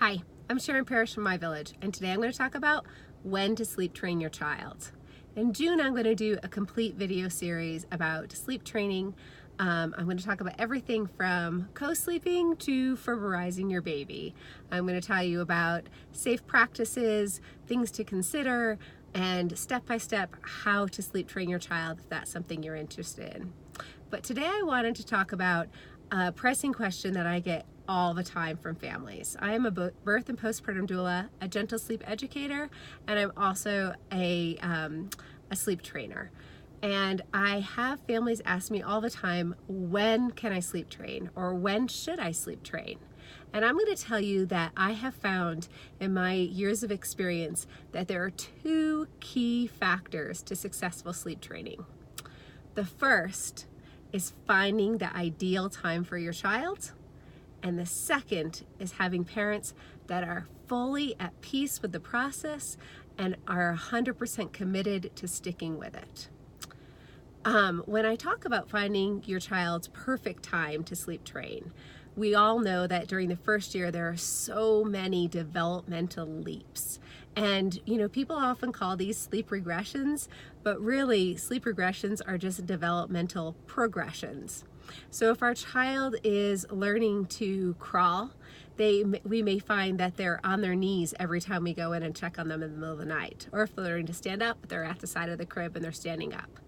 Hi, I'm Sharon Parish from my village, and today I'm going to talk about when to sleep train your child. In June, I'm going to do a complete video series about sleep training. I'm going to talk about everything from co-sleeping to fertilizing your baby. I'm going to tell you about safe practices, things to consider, and step-by-step how to sleep train your child if that's something you're interested in. But today I wanted to talk about a pressing question that I get all the time from families. I am a birth and postpartum doula, a gentle sleep educator, and I'm also a sleep trainer. And I have families ask me all the time, when can I sleep train, or when should I sleep train? And I'm going to tell you that I have found in my years of experience that there are two key factors to successful sleep training. The first is finding the ideal time for your child. And the second is having parents that are fully at peace with the process and are 100% committed to sticking with it. When I talk about finding your child's perfect time to sleep train, we all know that during the first year there are so many developmental leaps. And people often call these sleep regressions, but really sleep regressions are just developmental progressions. So if our child is learning to crawl, we may find that they're on their knees every time we go in and check on them in the middle of the night. Or if they're learning to stand up, they're at the side of the crib and they're standing up.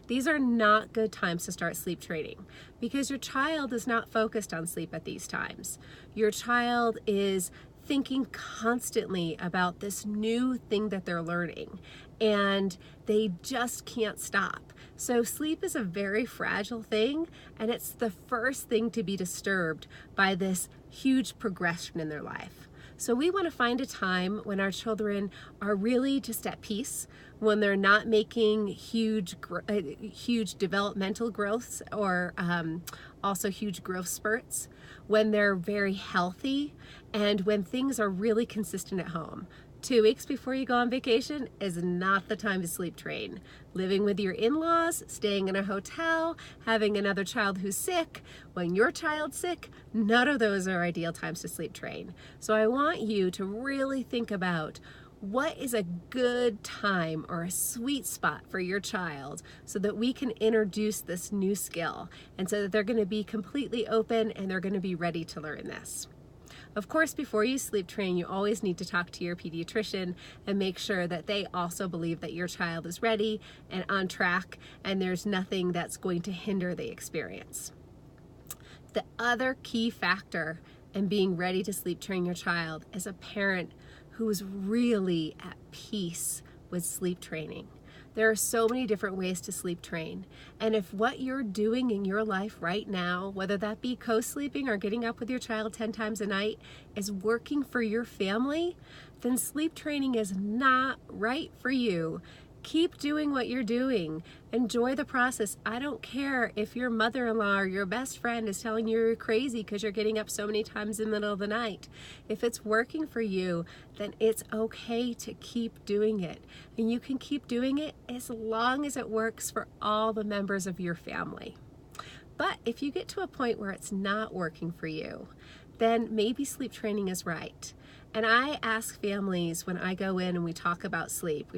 These are not good times to start sleep training because your child is not focused on sleep at these times. Your child is thinking constantly about this new thing that they're learning, and they just can't stop. So sleep is a very fragile thing, and it's the first thing to be disturbed by this huge progression in their life. So we want to find a time when our children are really just at peace, when they're not making huge developmental growths or also huge growth spurts, when they're very healthy, and when things are really consistent at home. 2 weeks before you go on vacation is not the time to sleep train. Living with your in-laws, staying in a hotel, having another child who's sick, when your child's sick, none of those are ideal times to sleep train. So I want you to really think about what is a good time or a sweet spot for your child so that we can introduce this new skill and so that they're going to be completely open and they're going to be ready to learn this. Of course, before you sleep train, you always need to talk to your pediatrician and make sure that they also believe that your child is ready and on track and there's nothing that's going to hinder the experience. The other key factor in being ready to sleep train your child is a parent who is really at peace with sleep training. There are so many different ways to sleep train. And if what you're doing in your life right now, whether that be co-sleeping or getting up with your child 10 times a night, is working for your family, then sleep training is not right for you. Keep doing what you're doing. Enjoy the process. I don't care if your mother-in-law or your best friend is telling you you're crazy because you're getting up so many times in the middle of the night. If it's working for you, then it's okay to keep doing it. And you can keep doing it as long as it works for all the members of your family. But if you get to a point where it's not working for you, then maybe sleep training is right. And I ask families when I go in and we talk about sleep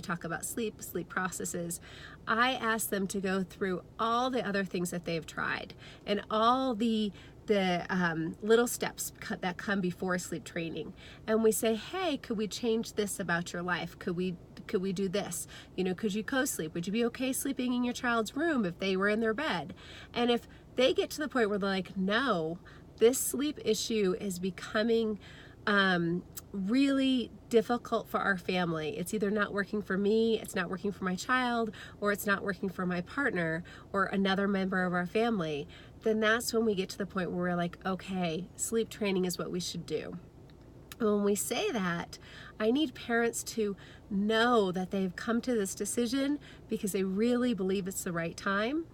sleep processes, I ask them to go through all the other things that they've tried and all the little steps that come before sleep training. And we say, hey, could we change this about your life? Could we do this? Could you co-sleep? Would you be okay sleeping in your child's room if they were in their bed? And if they get to the point where they're like, no, this sleep issue is becoming really difficult for our family. It's either not working for me, it's not working for my child, or it's not working for my partner or another member of our family, then that's when we get to the point where we're like, okay, sleep training is what we should do. And when we say that, I need parents to know that they've come to this decision because they really believe it's the right time.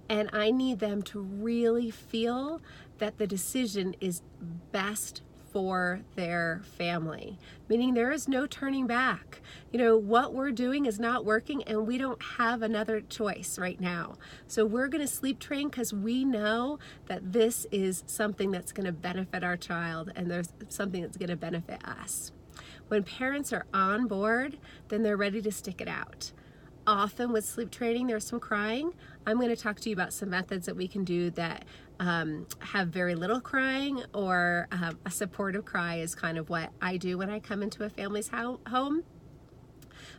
And I need them to really feel that the decision is best for their family, meaning there is no turning back. You know, what we're doing is not working and we don't have another choice right now. So we're going to sleep train because we know that this is something that's going to benefit our child and there's something that's going to benefit us. When parents are on board, then they're ready to stick it out. Often with sleep training, there's some crying. I'm going to talk to you about some methods that we can do that have very little crying, or a supportive cry is kind of what I do when I come into a family's home.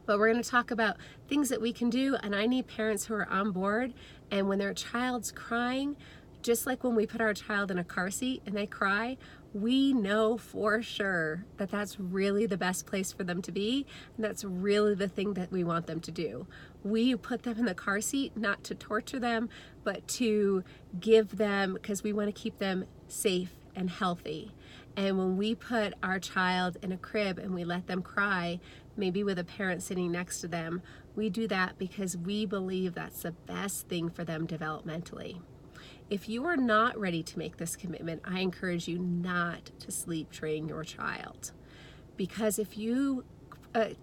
But we're going to talk about things that we can do, and I need parents who are on board. And when their child's crying, just like when we put our child in a car seat and they cry, we know for sure that that's really the best place for them to be, and that's really the thing that we want them to do. We put them in the car seat not to torture them, but to give them, because we want to keep them safe and healthy. And when we put our child in a crib and we let them cry, maybe with a parent sitting next to them, we do that because we believe that's the best thing for them developmentally. If you are not ready to make this commitment, I encourage you not to sleep train your child. Because if you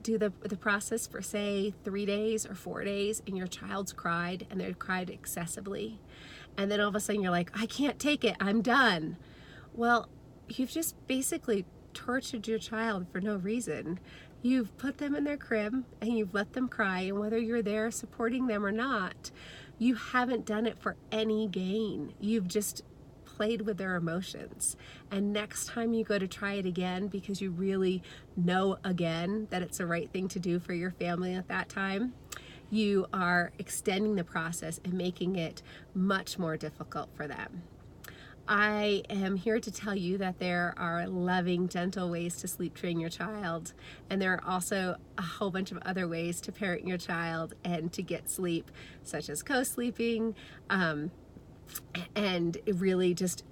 do the process for, say, 3 days or 4 days and your child's cried and they've cried excessively, and then all of a sudden you're like, I can't take it, I'm done. Well, you've just basically tortured your child for no reason. You've put them in their crib and you've let them cry, and whether you're there supporting them or not, you haven't done it for any gain. You've just played with their emotions. And next time you go to try it again, because you really know again that it's the right thing to do for your family at that time, you are extending the process and making it much more difficult for them. I am here to tell you that there are loving, gentle ways to sleep train your child, and there are also a whole bunch of other ways to parent your child and to get sleep, such as co-sleeping, and really just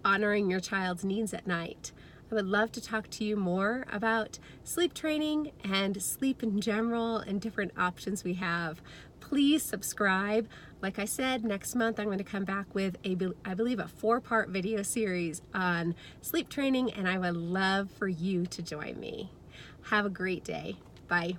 honoring your child's needs at night. I would love to talk to you more about sleep training and sleep in general and different options we have. Please subscribe. Like I said, next month I'm going to come back with I believe a 4-part video series on sleep training, and I would love for you to join me. Have a great day. Bye.